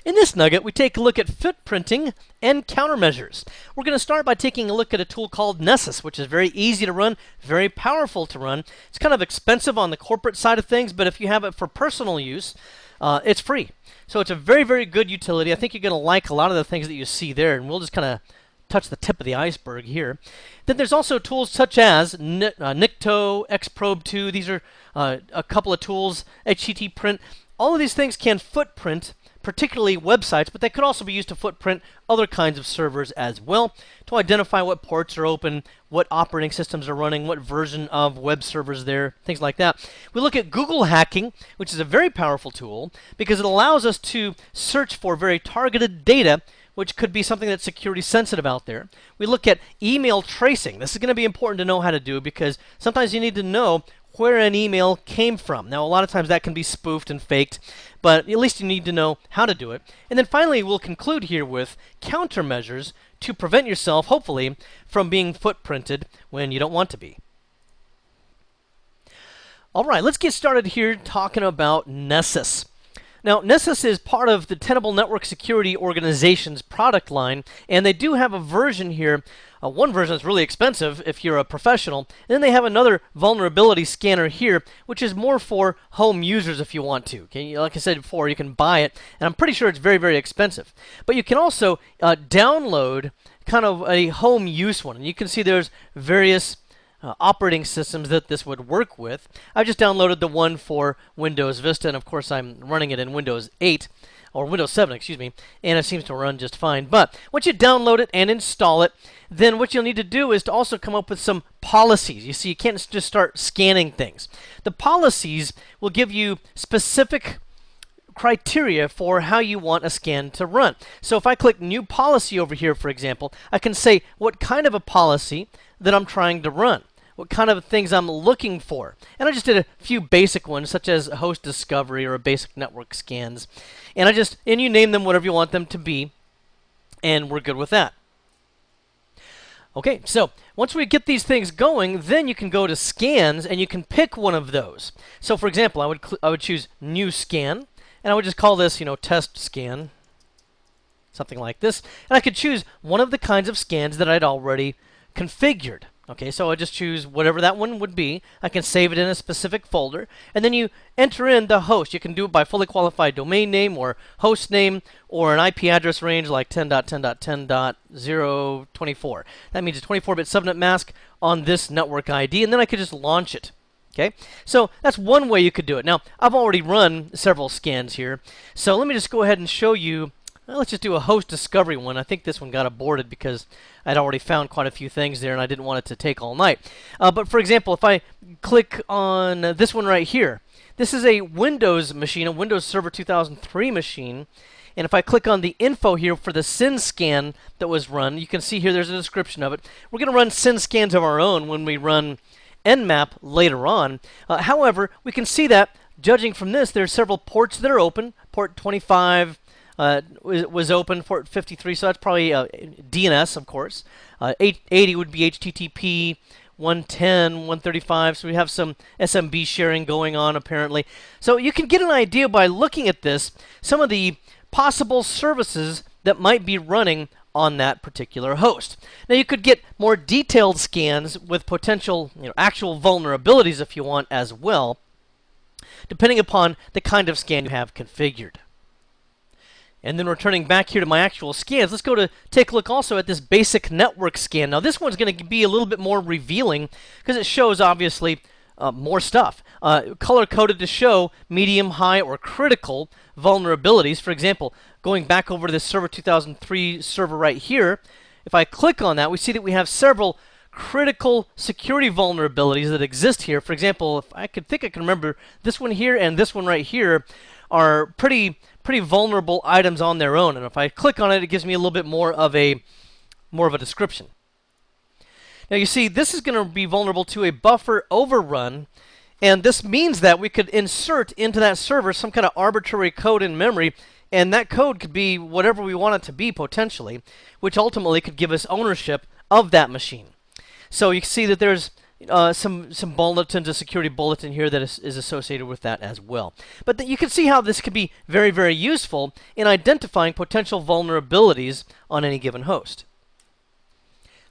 In this nugget, we take a look at footprinting and countermeasures. We're going to start by taking a look at a tool called Nessus, which is very easy to run, very powerful to run. It's kind of expensive on the corporate side of things, but if you have it for personal use, it's free. So it's a very, very good utility. I think you're going to like a lot of the things that you see there, and we'll just kind of touch the tip of the iceberg here. Then there's also tools such as Nikto, Xprobe2. These are a couple of tools, HTT print. All of these things can footprint particularly websites, but they could also be used to footprint other kinds of servers as well to identify what ports are open, what operating systems are running, what version of web servers there, things like that. We look at Google hacking, which is a very powerful tool because it allows us to search for very targeted data, which could be something that's security sensitive out there. We look at email tracing. This is going to be important to know how to do because sometimes you need to know where an email came from. Now, a lot of times that can be spoofed and faked, but at least you need to know how to do it. And then finally, we'll conclude here with countermeasures to prevent yourself, hopefully, from being footprinted when you don't want to be. All right, let's get started here talking about Nessus. Now, Nessus is part of the Tenable Network Security Organization's product line, and they do have a version here. One version that's really expensive if you're a professional, and then they have another vulnerability scanner here, which is more for home users if you want to. Okay? Like I said before, you can buy it, and I'm pretty sure it's very, very expensive. But you can also download kind of a home use one, and you can see there's various operating systems that this would work with. I just downloaded the one for Windows Vista, and of course I'm running it in Windows 8, or Windows 7, excuse me, and it seems to run just fine. But once you download it and install it, then what you'll need to do is to also come up with some policies. You see, you can't just start scanning things. The policies will give you specific criteria for how you want a scan to run. So if I click New Policy over here, for example, I can say what kind of a policy that I'm trying to run, what kind of things I'm looking for. And I just did a few basic ones, such as host discovery or a basic network scans. And you name them whatever you want them to be, and we're good with that. Okay, so once we get these things going, then you can go to scans and you can pick one of those. So for example, I would choose new scan, and I would just call this, test scan, something like this. And I could choose one of the kinds of scans that I'd already configured. Okay, so I just choose whatever that one would be. I can save it in a specific folder, and then you enter in the host. You can do it by fully qualified domain name or host name or an IP address range like 10.10.10.024. That means a 24-bit subnet mask on this network ID, and then I could just launch it. Okay, so that's one way you could do it. Now, I've already run several scans here, so let me just go ahead and show you. Well, let's just do a host discovery one. I think this one got aborted because I'd already found quite a few things there and I didn't want it to take all night. But for example, if I click on this one right here, this is a Windows machine, a Windows Server 2003 machine. And if I click on the info here for the SYN scan that was run, you can see here there's a description of it. We're going to run SYN scans of our own when we run Nmap later on. However, we can see that, judging from this, there are several ports that are open. Port 25 was open, port 53, so that's probably DNS, of course. 880 would be HTTP, 110, 135, so we have some SMB sharing going on apparently. So you can get an idea by looking at this, some of the possible services that might be running on that particular host. Now you could get more detailed scans with potential, actual vulnerabilities if you want as well, depending upon the kind of scan you have configured. And then returning back here to my actual scans, let's go to take a look also at this basic network scan. Now this one's going to be a little bit more revealing because it shows obviously more stuff. Color-coded to show medium, high, or critical vulnerabilities. For example, going back over to this Server 2003 server right here, if I click on that, we see that we have several critical security vulnerabilities that exist here. For example, if I think I can remember, this one here and this one right here are pretty vulnerable items on their own. And if I click on it, it gives me a little bit more of a description. Now you see, this is going to be vulnerable to a buffer overrun, and this means that we could insert into that server some kind of arbitrary code in memory, and that code could be whatever we want it to be potentially, which ultimately could give us ownership of that machine. So you can see that there's some bulletins, a security bulletin here that is associated with that as well. But you can see how this could be very, very useful in identifying potential vulnerabilities on any given host.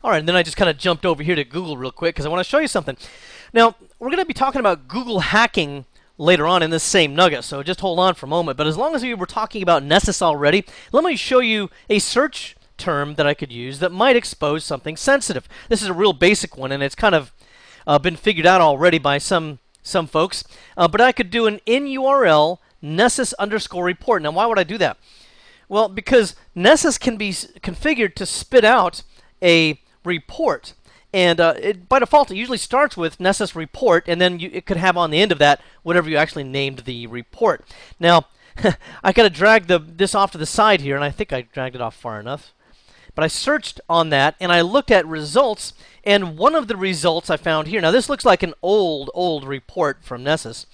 All right, and then I just kind of jumped over here to Google real quick because I want to show you something. Now, we're going to be talking about Google hacking later on in this same nugget, so just hold on for a moment. But as long as we were talking about Nessus already, let me show you a search term that I could use that might expose something sensitive. This is a real basic one, and it's kind of been figured out already by some folks. But I could do an in URL Nessus_report. Now, why would I do that? Well, because Nessus can be configured to spit out a report. And by default, it usually starts with Nessus report, and then it could have on the end of that whatever you actually named the report. Now, I got to drag this off to the side here, and I think I dragged it off far enough. But I searched on that, and I looked at results, and one of the results I found here. Now, this looks like an old report from Nessus.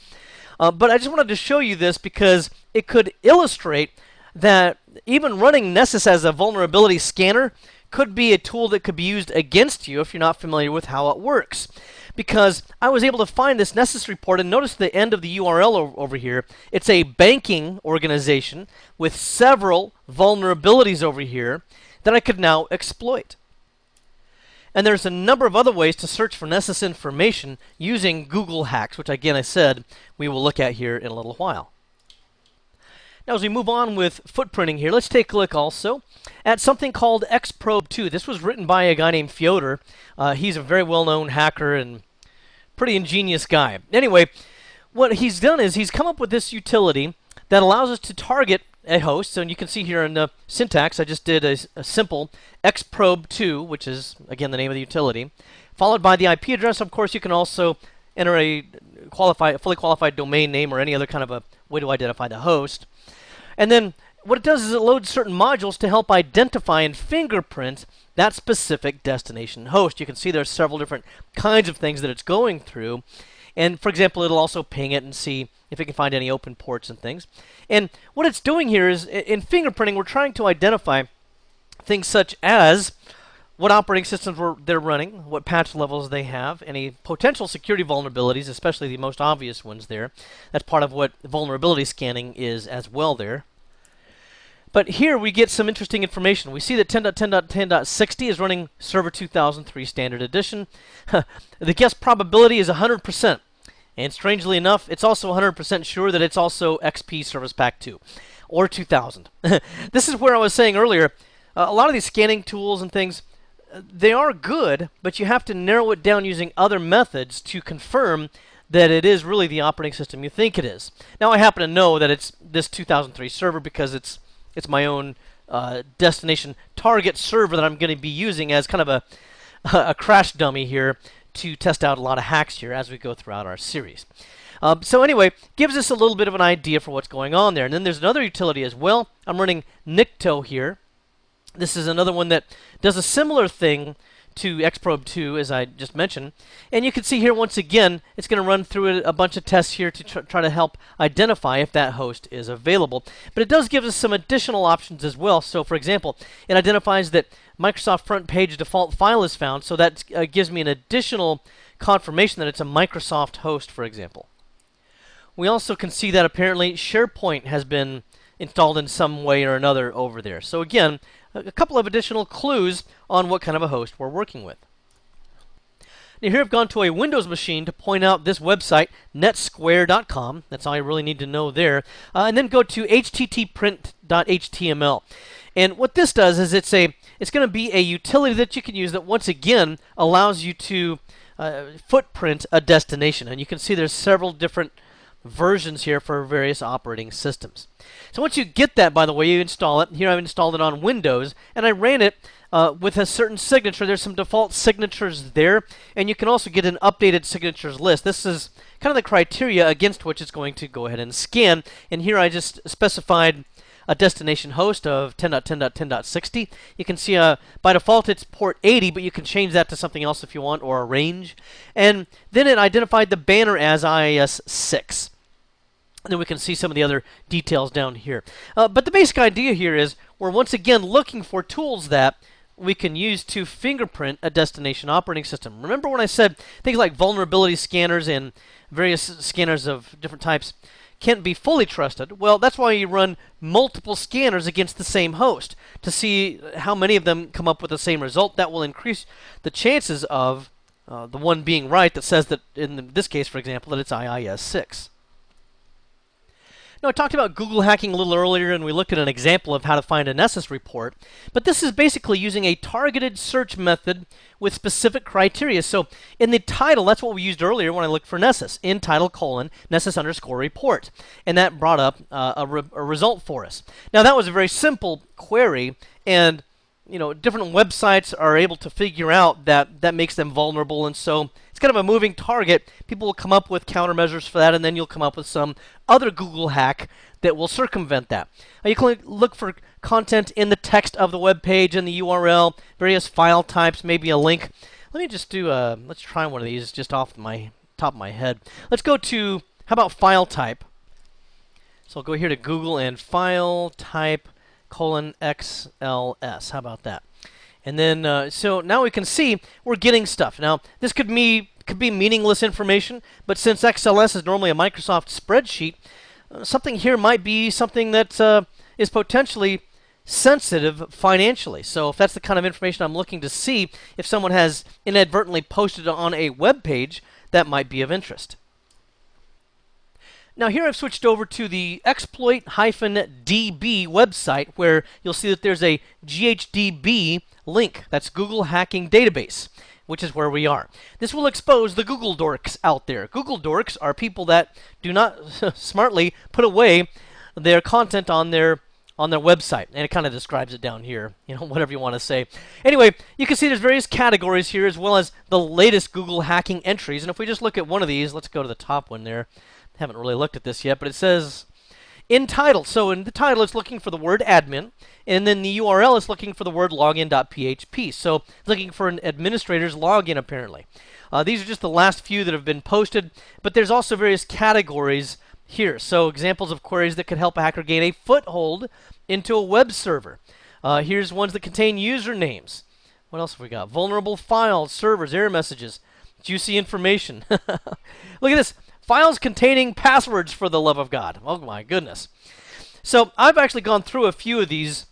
But I just wanted to show you this because it could illustrate that even running Nessus as a vulnerability scanner could be a tool that could be used against you if you're not familiar with how it works. Because I was able to find this Nessus report, and notice the end of the URL over here. It's a banking organization with several vulnerabilities over here that I could now exploit. And there's a number of other ways to search for Nessus information using Google hacks, which again I said we will look at here in a little while. Now, as we move on with footprinting here, let's take a look also at something called Xprobe 2. This was written by a guy named Fyodor. He's a very well-known hacker and pretty ingenious guy. Anyway, what he's done is he's come up with this utility that allows us to target a host. So you can see here in the syntax, I just did a simple Xprobe 2, which is, again, the name of the utility, followed by the IP address. Of course, you can also enter a fully qualified domain name or any other kind of a way to identify the host. And then what it does is it loads certain modules to help identify and fingerprint that specific destination host. You can see there's several different kinds of things that it's going through. And for example, it'll also ping it and see if it can find any open ports and things. And what it's doing here is, in fingerprinting, we're trying to identify things such as what operating systems they're running, what patch levels they have, any potential security vulnerabilities, especially the most obvious ones there. That's part of what vulnerability scanning is as well there. But here we get some interesting information. We see that 10.10.10.60 is running Server 2003 Standard Edition. The guess probability is 100%. And strangely enough, it's also 100% sure that it's also XP Service Pack 2 or 2000. This is where I was saying earlier, a lot of these scanning tools and things, they are good, but you have to narrow it down using other methods to confirm that it is really the operating system you think it is. Now, I happen to know that it's this 2003 server because it's my own destination target server that I'm going to be using as kind of a crash dummy here to test out a lot of hacks here as we go throughout our series. So anyway, gives us a little bit of an idea for what's going on there. And then there's another utility as well. I'm running Nikto here. This is another one that does a similar thing to Xprobe 2, as I just mentioned. And you can see here, once again, it's going to run through a bunch of tests here to try to help identify if that host is available. But it does give us some additional options as well. So, for example, it identifies that Microsoft front page default file is found, so that gives me an additional confirmation that it's a Microsoft host, for example. We also can see that apparently SharePoint has been installed in some way or another over there. So again, a couple of additional clues on what kind of a host we're working with. Now here I've gone to a Windows machine to point out this website, netsquare.com. That's all you really need to know there. And then go to httprint.html. And what this does is it's going to be a utility that you can use that once again allows you to footprint a destination. And you can see there's several different versions here for various operating systems. So once you get that, by the way, you install it. Here I've installed it on Windows, and I ran it with a certain signature. There's some default signatures there, and you can also get an updated signatures list. This is kind of the criteria against which it's going to go ahead and scan. And here I just specified a destination host of 10.10.10.60. You can see by default it's port 80, but you can change that to something else if you want, or a range. And then it identified the banner as IIS-6. And then we can see some of the other details down here. But the basic idea here is we're once again looking for tools that we can use to fingerprint a destination operating system. Remember when I said things like vulnerability scanners and various scanners of different types can't be fully trusted? Well, that's why you run multiple scanners against the same host to see how many of them come up with the same result. That will increase the chances of the one being right that says that, in this case, for example, that it's IIS 6. Now, I talked about Google hacking a little earlier, and we looked at an example of how to find a Nessus report. But this is basically using a targeted search method with specific criteria. So in the title, that's what we used earlier when I looked for Nessus, in title : Nessus_report. And that brought up a result for us. Now, that was a very simple query, and different websites are able to figure out that makes them vulnerable, and so it's kind of a moving target. People will come up with countermeasures for that, and then you'll come up with some other Google hack that will circumvent that. You can look for content in the text of the web page and the URL, various file types, maybe a link. Let me just do let's try one of these just off my top of my head. Let's go to, how about file type? So I'll go here to Google and file type : XLS. How about that? And then, so now we can see we're getting stuff. Now, this could be meaningless information, but since XLS is normally a Microsoft spreadsheet, something here might be something that is potentially sensitive financially. So if that's the kind of information I'm looking to see, if someone has inadvertently posted it on a web page, that might be of interest. Now here I've switched over to the exploit-db website, where you'll see that there's a GHDB link. That's Google Hacking Database, which is where we are. This will expose the Google dorks out there. Google dorks are people that do not smartly put away their content on their website, and it kind of describes it down here, whatever you want to say. Anyway, you can see there's various categories here, as well as the latest Google hacking entries. And if we just look at one of these, let's go to the top one there. Haven't really looked at this yet, but it says in title. So in the title, it's looking for the word admin, and then the URL is looking for the word login.php. So it's looking for an administrator's login, apparently. These are just the last few that have been posted, but there's also various categories here. So examples of queries that could help a hacker gain a foothold into a web server. Here's ones that contain usernames. What else have we got? Vulnerable files, servers, error messages, juicy information. Look at this. Files containing passwords, for the love of God. Oh my goodness. So I've actually gone through a few of these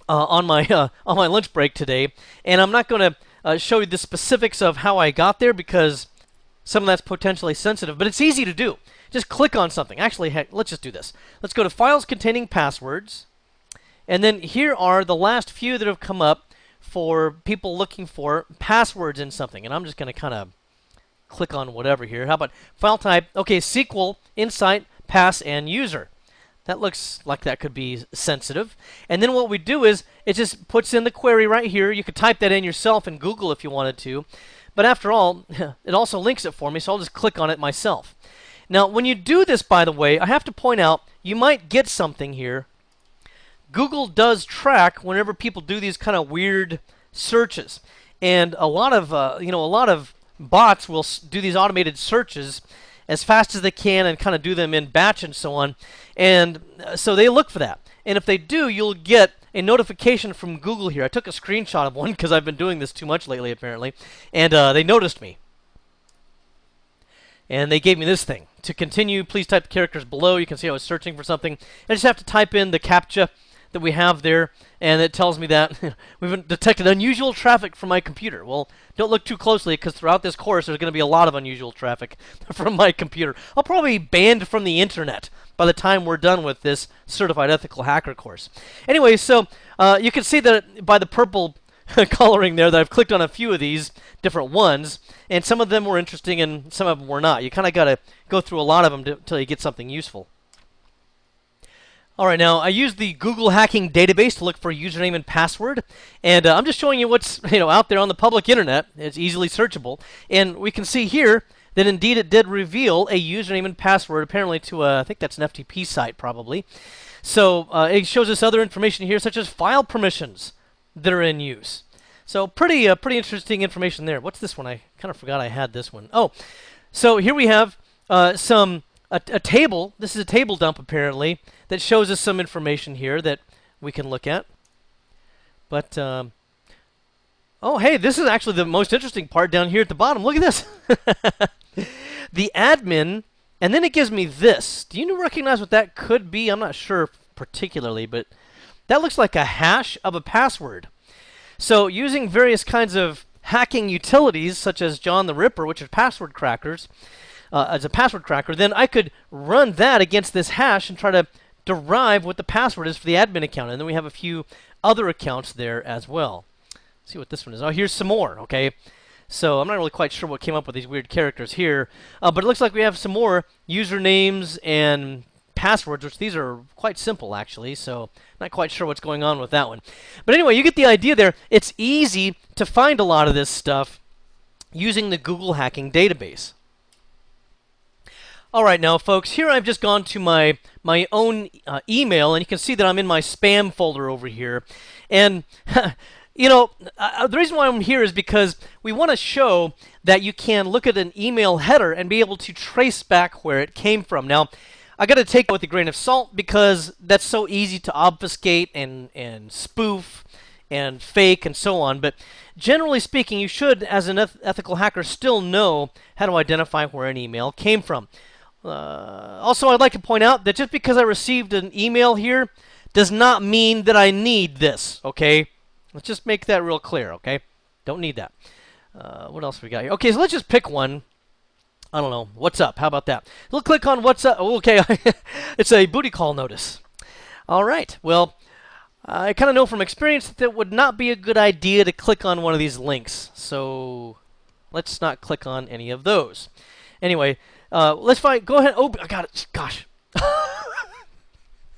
on my lunch break today, and I'm not going to show you the specifics of how I got there, because some of that's potentially sensitive, but it's easy to do. Just click on something. Actually, heck, let's just do this. Let's go to files containing passwords, and then here are the last few that have come up for people looking for passwords in something, and I'm just going to kind of click on whatever here. How about file type? Okay, SQL, Insight, Pass, and User. That looks like that could be sensitive. And then what we do is it just puts in the query right here. You could type that in yourself in Google if you wanted to. But after all, it also links it for me, so I'll just click on it myself. Now, when you do this, by the way, I have to point out, you might get something here. Google does track whenever people do these kind of weird searches. And a lot of bots will do these automated searches as fast as they can and kind of do them in batch and so on. And so they look for that. And if they do, you'll get a notification from Google here. I took a screenshot of one because I've been doing this too much lately, apparently. And they noticed me. And they gave me this thing. To continue, please type the characters below. You can see I was searching for something. I just have to type in the CAPTCHA that we have there, and it tells me that we've detected unusual traffic from my computer. Well, don't look too closely, because throughout this course there's going to be a lot of unusual traffic from my computer. I'll probably be banned from the internet by the time we're done with this Certified Ethical Hacker course. Anyway, so you can see that by the purple coloring there that I've clicked on a few of these different ones, and some of them were interesting and some of them were not. You kind of got to go through a lot of them until you get something useful. All right, now I used the Google Hacking Database to look for a username and password, and I'm just showing you what's out there on the public internet. It's easily searchable, and we can see here that indeed it did reveal a username and password, apparently to I think that's an FTP site probably. So it shows us other information here, such as file permissions that are in use. So pretty interesting information there. What's this one? I kind of forgot I had this one. Oh, so here we have a table. This is a table dump apparently that shows us some information here that we can look at. But Oh, hey, this is actually the most interesting part down here at the bottom. Look at this. The admin, and then it gives me this. Do you recognize what that could be? I'm not sure particularly, but that looks like a hash of a password. So using various kinds of hacking utilities, such as John the Ripper, which are password crackers, as a password cracker, then I could run that against this hash and try to derive what the password is for the admin account. And then we have a few other accounts there as well. Let's see what this one is. Oh, here's some more, okay? So I'm not really quite sure what came up with these weird characters here, but it looks like we have some more usernames and passwords, which these are quite simple, actually, so not quite sure what's going on with that one. But anyway, you get the idea there. It's easy to find a lot of this stuff using the Google Hacking Database. All right, now, folks, here I've just gone to my own email, and you can see that I'm in my spam folder over here. And, you know, the reason why I'm here is because we want to show that you can look at an email header and be able to trace back where it came from. Now, I got to take it with a grain of salt because that's so easy to obfuscate and spoof and fake and so on. But generally speaking, you should, as an ethical hacker, still know how to identify where an email came from. Also, I'd like to point out that just because I received an email here does not mean that I need this, okay? Let's just make that real clear, okay? Don't need that. What else we got here? Okay, so let's just pick one. I don't know. What's up? How about that? We'll click on what's up. Oh, okay, it's a booty call notice. All right. Well, I kind of know from experience that it would not be a good idea to click on one of these links. So let's not click on any of those. Anyway, let's find. Go ahead. Oh, I got it. Gosh.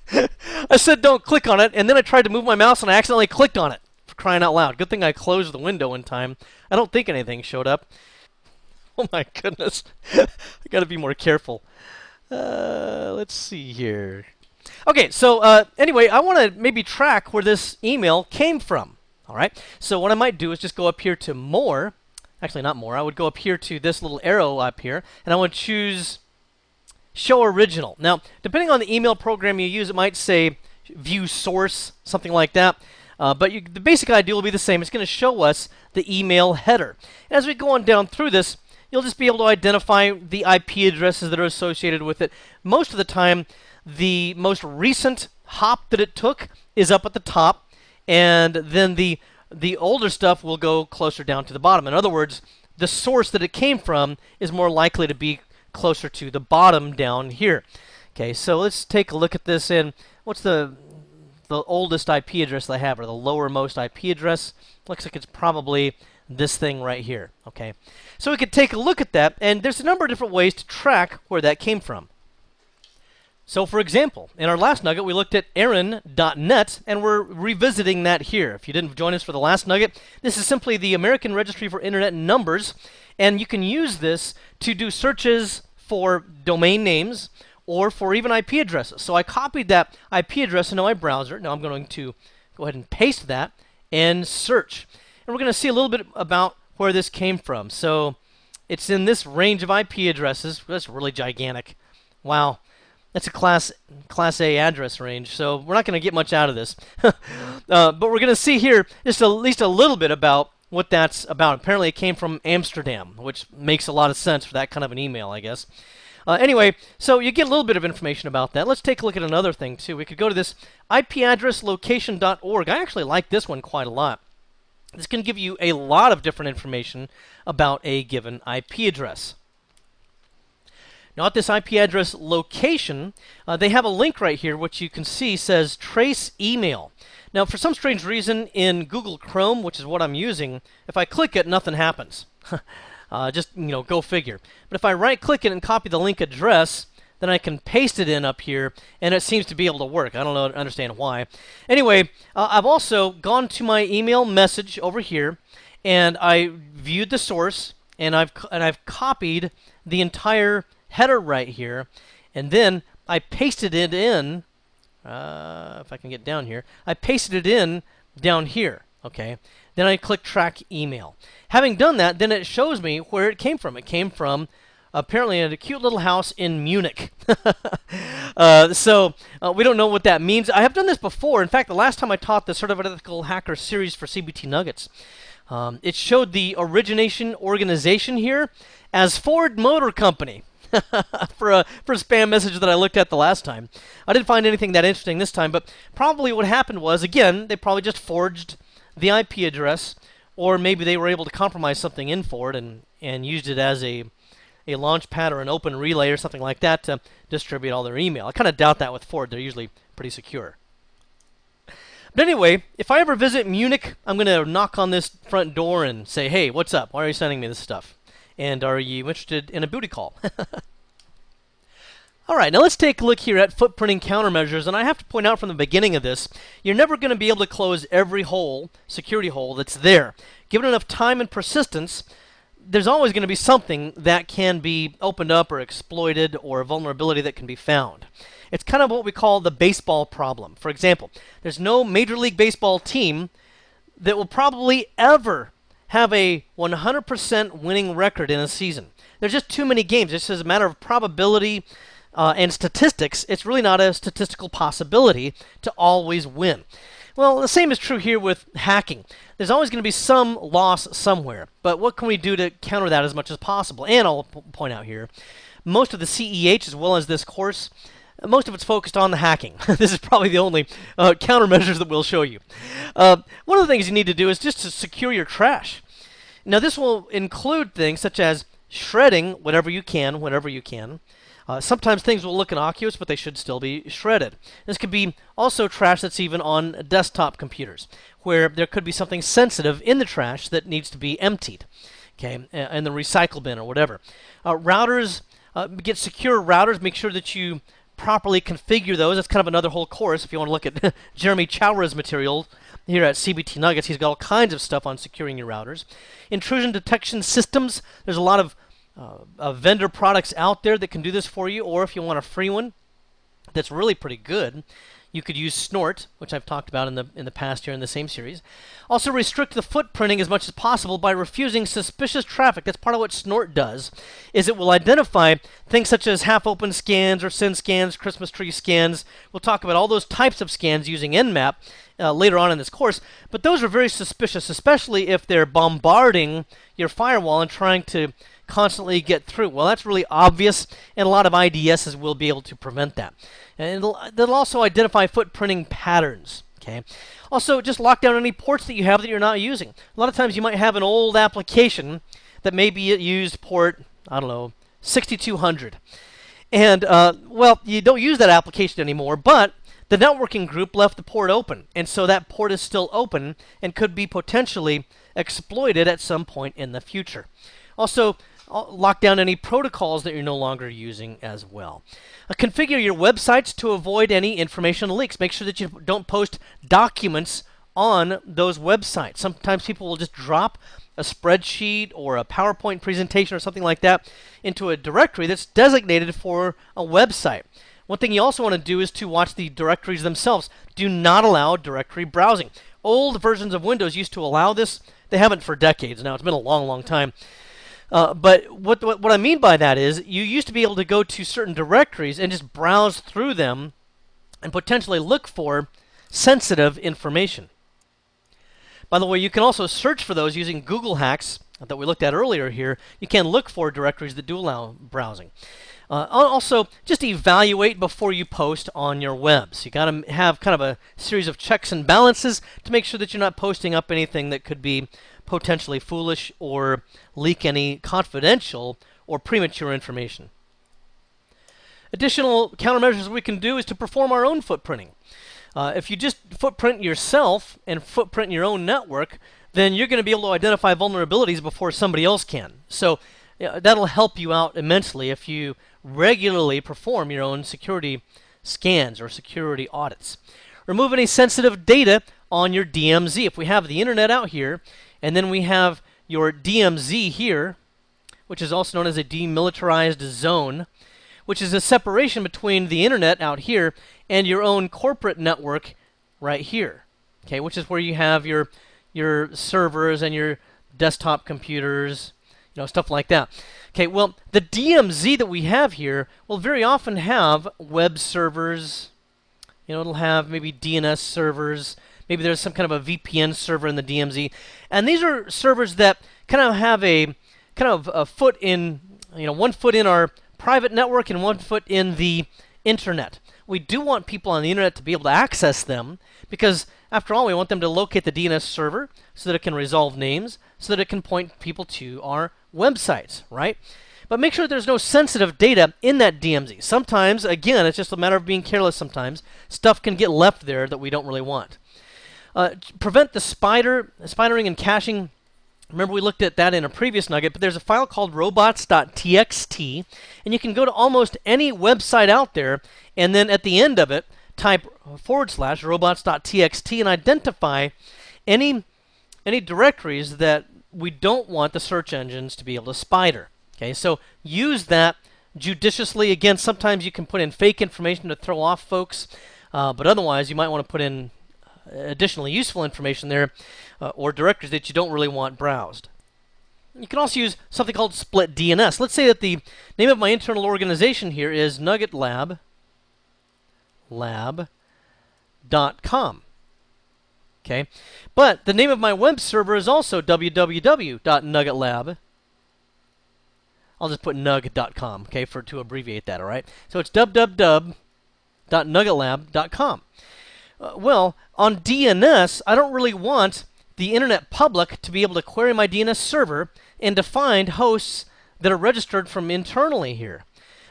I said don't click on it, and then I tried to move my mouse, and I accidentally clicked on it. For crying out loud. Good thing I closed the window in time. I don't think anything showed up. Oh my goodness. I got to be more careful. Let's see here. Okay, so anyway, I want to maybe track where this email came from. All right. So what I might do is just go up here to more. Actually, not more. I would go up here to this little arrow up here, and I would choose Show Original. Now, depending on the email program you use, it might say View Source, something like that. But the basic idea will be the same. It's going to show us the email header. As we go on down through this, you'll just be able to identify the IP addresses that are associated with it. Most of the time, the most recent hop that it took is up at the top, and then the older stuff will go closer down to the bottom. In other words, the source that it came from is more likely to be closer to the bottom down here. Okay, so let's take a look at this. And what's the oldest IP address I have, or the lowermost IP address? Looks like it's probably this thing right here. Okay, so we could take a look at that, and there's a number of different ways to track where that came from. So, for example, in our last nugget, we looked at Aaron.net, and we're revisiting that here. If you didn't join us for the last nugget, this is simply the American Registry for Internet Numbers, and you can use this to do searches for domain names or for even IP addresses. So I copied that IP address into my browser. Now I'm going to go ahead and paste that and search. And we're going to see a little bit about where this came from. So it's in this range of IP addresses. That's really gigantic. Wow. That's a Class A address range, so we're not going to get much out of this. But we're going to see here just at least a little bit about what that's about. Apparently it came from Amsterdam, which makes a lot of sense for that kind of an email, I guess. Anyway, so you get a little bit of information about that. Let's take a look at another thing, too. We could go to this ipaddresslocation.org. I actually like this one quite a lot. This can give you a lot of different information about a given IP address. Now, at this IP address location, they have a link right here, which you can see says trace email. Now, for some strange reason, in Google Chrome, which is what I'm using, if I click it, nothing happens. Just, go figure. But if I right-click it and copy the link address, then I can paste it in up here, and it seems to be able to work. I don't understand why. Anyway, I've also gone to my email message over here, and I viewed the source, and I've copied the entire header right here, and then I pasted it in. If I can get down here, I pasted it in down here. Okay. Then I click Track Email. Having done that, then it shows me where it came from. It came from apparently a cute little house in Munich. So we don't know what that means. I have done this before. In fact, the last time I taught the Certified Ethical Hacker series for CBT Nuggets, It showed the origination organization here as Ford Motor Company. for a spam message that I looked at the last time. I didn't find anything that interesting this time, but probably what happened was, again, they probably just forged the IP address, or maybe they were able to compromise something in Ford and used it as a launch pad or an open relay or something like that to distribute all their email. I kind of doubt that with Ford. They're usually pretty secure. But anyway, if I ever visit Munich, I'm going to knock on this front door and say, hey, what's up? Why are you sending me this stuff? And are you interested in a booty call? All right, now let's take a look here at footprinting countermeasures. And I have to point out from the beginning of this, you're never going to be able to close every hole, security hole that's there. Given enough time and persistence, there's always going to be something that can be opened up or exploited, or a vulnerability that can be found. It's kind of what we call the baseball problem. For example, there's no Major League Baseball team that will probably ever have a 100% winning record in a season. There's just too many games. It's just a matter of probability and statistics. It's really not a statistical possibility to always win. Well, the same is true here with hacking. There's always going to be some loss somewhere. But what can we do to counter that as much as possible? And I'll point out here, most of the CEH, as well as this course, most of it's focused on the hacking. This is probably the only countermeasures that we'll show you. One of the things you need to do is just to secure your trash. Now, this will include things such as shredding whatever you can, whenever you can. Sometimes things will look innocuous, but they should still be shredded. This could be also trash that's even on desktop computers, where there could be something sensitive in the trash that needs to be emptied, okay, in the recycle bin or whatever. Routers, get secure routers. Make sure that you properly configure those. That's kind of another whole course. If you want to look at Jeremy Chowra's material here at CBT Nuggets, he's got all kinds of stuff on securing your routers. Intrusion detection systems. There's a lot of vendor products out there that can do this for you, or if you want a free one that's really pretty good, you could use Snort, which I've talked about in the past here in the same series. Also, restrict the footprinting as much as possible by refusing suspicious traffic. That's part of what Snort does, is it will identify things such as half-open scans or SYN scans, Christmas tree scans. We'll talk about all those types of scans using Nmap later on in this course, but those are very suspicious, especially if they're bombarding your firewall and trying to constantly get through. Well, that's really obvious, and a lot of IDSs will be able to prevent that. And they'll also identify footprinting patterns. Okay. Also, just lock down any ports that you have that you're not using. A lot of times you might have an old application that maybe used port, I don't know, 6200. And, well, you don't use that application anymore, but the networking group left the port open. And so that port is still open and could be potentially exploited at some point in the future. Also, lock down any protocols that you're no longer using as well. Configure your websites to avoid any information leaks. Make sure that you don't post documents on those websites. Sometimes people will just drop a spreadsheet or a PowerPoint presentation or something like that into a directory that's designated for a website. One thing you also want to do is to watch the directories themselves. Do not allow directory browsing. Old versions of Windows used to allow this. They haven't for decades now. It's been a long, long time. But what I mean by that is you used to be able to go to certain directories and just browse through them and potentially look for sensitive information. By the way, you can also search for those using Google Hacks that we looked at earlier here. You can look for directories that do allow browsing. Also, just evaluate before you post on your web. So you got to have kind of a series of checks and balances to make sure that you're not posting up anything that could be potentially foolish or leak any confidential or premature information. Additional countermeasures we can do is to perform our own footprinting. If you just footprint yourself and footprint your own network, then you're going to be able to identify vulnerabilities before somebody else can. So that'll help you out immensely if you regularly perform your own security scans or security audits. Remove any sensitive data on your DMZ. If we have the internet out here, and then we have your DMZ here, which is also known as a demilitarized zone, which is a separation between the internet out here and your own corporate network right here, okay, which is where you have your servers and your desktop computers, stuff like that. Okay, well, the DMZ that we have here will very often have web servers. It'll have maybe DNS servers, Maybe there's some kind of a VPN server in the DMZ. And these are servers that kind of have a foot in, one foot in our private network and one foot in the internet. We do want people on the internet to be able to access them because, after all, we want them to locate the DNS server so that it can resolve names, so that it can point people to our websites, right? But make sure there's no sensitive data in that DMZ. Sometimes, again, it's just a matter of being careless sometimes. Stuff can get left there that we don't really want. Prevent the spidering and caching. Remember, we looked at that in a previous nugget, but there's a file called robots.txt, and you can go to almost any website out there, and then at the end of it, type /robots.txt and identify any directories that we don't want the search engines to be able to spider. Okay, so use that judiciously. Again, sometimes you can put in fake information to throw off folks, but otherwise you might want to put in additionally useful information there, or directories that you don't really want browsed. You can also use something called split DNS. Let's say that the name of my internal organization here is nuggetlab.com. Okay, but the name of my web server is also www.nuggetlab. I'll just put nug.com, okay, to abbreviate that, all right? So it's www.nuggetlab.com. Well, on DNS, I don't really want the internet public to be able to query my DNS server and to find hosts that are registered from internally here.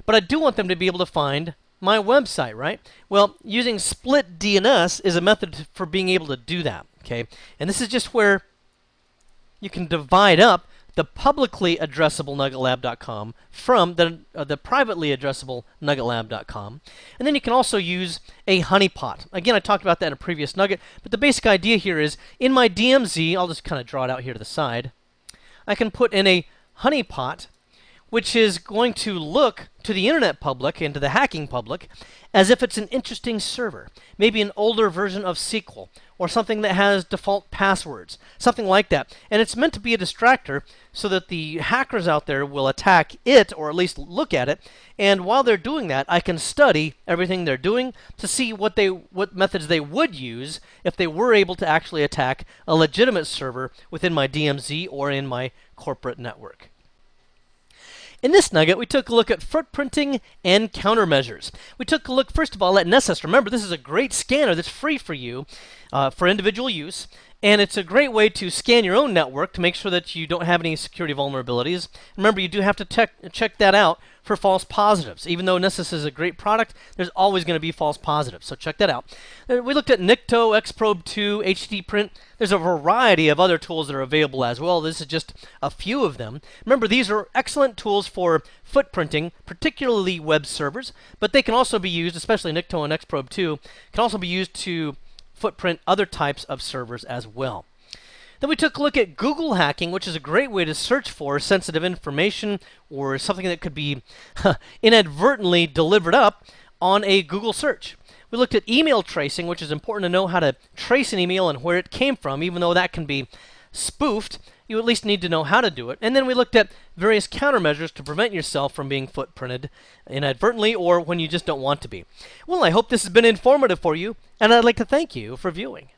But I do want them to be able to find my website, right? Well, using split DNS is a method for being able to do that, okay? And this is just where you can divide up the publicly addressable nuggetlab.com from the privately addressable nuggetlab.com. And then you can also use a honeypot. Again, I talked about that in a previous nugget, but the basic idea here is in my DMZ, I'll just kind of draw it out here to the side, I can put in a honeypot, which is going to look to the internet public and to the hacking public as if it's an interesting server, maybe an older version of SQL, or something that has default passwords, something like that. And it's meant to be a distractor so that the hackers out there will attack it, or at least look at it, and while they're doing that, I can study everything they're doing to see what methods they would use if they were able to actually attack a legitimate server within my DMZ or in my corporate network. In this nugget, we took a look at footprinting and countermeasures. We took a look, first of all, at Nessus. Remember, this is a great scanner that's free for you for individual use, and it's a great way to scan your own network to make sure that you don't have any security vulnerabilities. Remember, you do have to check that out for false positives. Even though Nessus is a great product, there's always going to be false positives, so check that out. We looked at Nikto, Xprobe 2, HT Print. There's a variety of other tools that are available as well. This is just a few of them. Remember, these are excellent tools for footprinting, particularly web servers, but they can also be used, especially Nikto and Xprobe 2, can also be used to footprint other types of servers as well. Then we took a look at Google hacking, which is a great way to search for sensitive information or something that could be inadvertently delivered up on a Google search. We looked at email tracing, which is important to know how to trace an email and where it came from. Even though that can be spoofed, you at least need to know how to do it. And then we looked at various countermeasures to prevent yourself from being footprinted inadvertently or when you just don't want to be. Well, I hope this has been informative for you, and I'd like to thank you for viewing.